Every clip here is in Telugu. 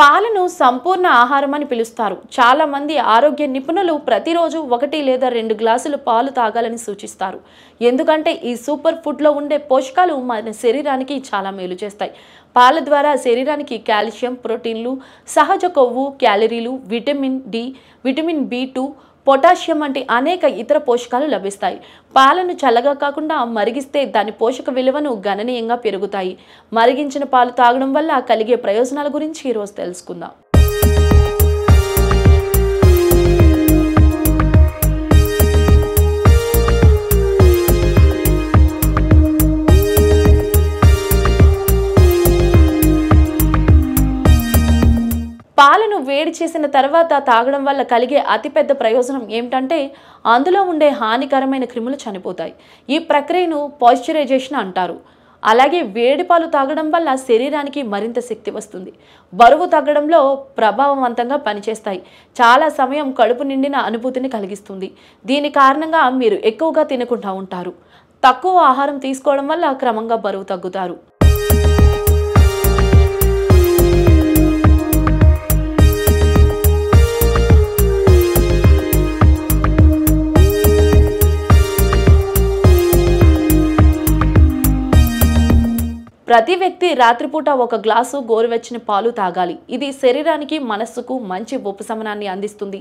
పాలను సంపూర్ణ ఆహారం అని పిలుస్తారు. చాలా మంది ఆరోగ్య నిపుణులు ప్రతిరోజు 1 లేదా 2 గ్లాసులు పాలు తాగాలని సూచిస్తారు. ఎందుకంటే ఈ సూపర్ ఫుడ్లో ఉండే పోషకాలు మన శరీరానికి చాలా మేలు చేస్తాయి. పాల ద్వారా శరీరానికి కాల్షియం, ప్రోటీన్లు, సహజ కొవ్వు, క్యాలరీలు, విటమిన్ డి, విటమిన్ బి2, పొటాషియం వంటి అనేక ఇతర పోషకాలు లభిస్తాయి. పాలను చల్లగా కాకుండా మరిగిస్తే దాని పోషక విలువను గణనీయంగా పెరుగుతాయి. మరిగించిన పాలు తాగడం వల్ల కలిగే ప్రయోజనాల గురించి ఈరోజు తెలుసుకుందాం. పాలను వేడి చేసిన తర్వాత తాగడం వల్ల కలిగే అతిపెద్ద ప్రయోజనం ఏమిటంటే అందులో ఉండే హానికరమైన క్రిములు చనిపోతాయి. ఈ ప్రక్రియను పాశ్చరైజేషన్ అంటారు. అలాగే వేడి పాలు తాగడం వల్ల శరీరానికి మరింత శక్తి వస్తుంది. బరువు తగ్గడంలో ప్రభావవంతంగా పనిచేస్తాయి. చాలా సమయం కడుపు నిండిన అనుభూతిని కలిగిస్తుంది. దీని కారణంగా మీరు ఎక్కువగా తినకుండా ఉంటారు. తక్కువ ఆహారం తీసుకోవడం వల్ల క్రమంగా బరువు తగ్గుతారు. ప్రతి వ్యక్తి రాత్రిపూట 1 గ్లాసు గోరువెచ్చని పాలు తాగాలి. ఇది శరీరానికి, మనస్సుకు మంచి ఉపశమనాన్ని అందిస్తుంది.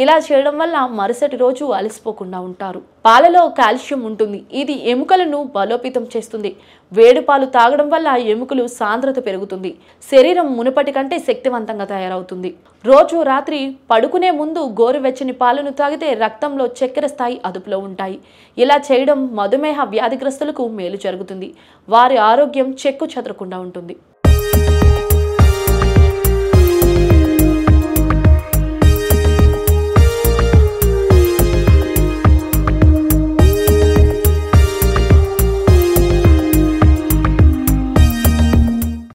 ఇలా చేయడం వల్ల మరుసటి రోజు అలసిపోకుండా ఉంటారు. పాలలో కాల్షియం ఉంటుంది. ఇది ఎముకలను బలోపేతం చేస్తుంది. వేడి పాలు తాగడం వల్ల ఎముకలు సాంద్రత పెరుగుతుంది. శరీరం మునుపటి కంటే శక్తివంతంగా తయారవుతుంది. రోజు రాత్రి పడుకునే ముందు గోరువెచ్చని పాలను తాగితే రక్తంలో చక్కెర స్థాయి అదుపులో ఉంటాయి. ఇలా చేయడం మధుమేహ వ్యాధిగ్రస్తులకు మేలు జరుగుతుంది. వారి ఆరోగ్యం చెక్కు చెదరకుండా ఉంటుంది.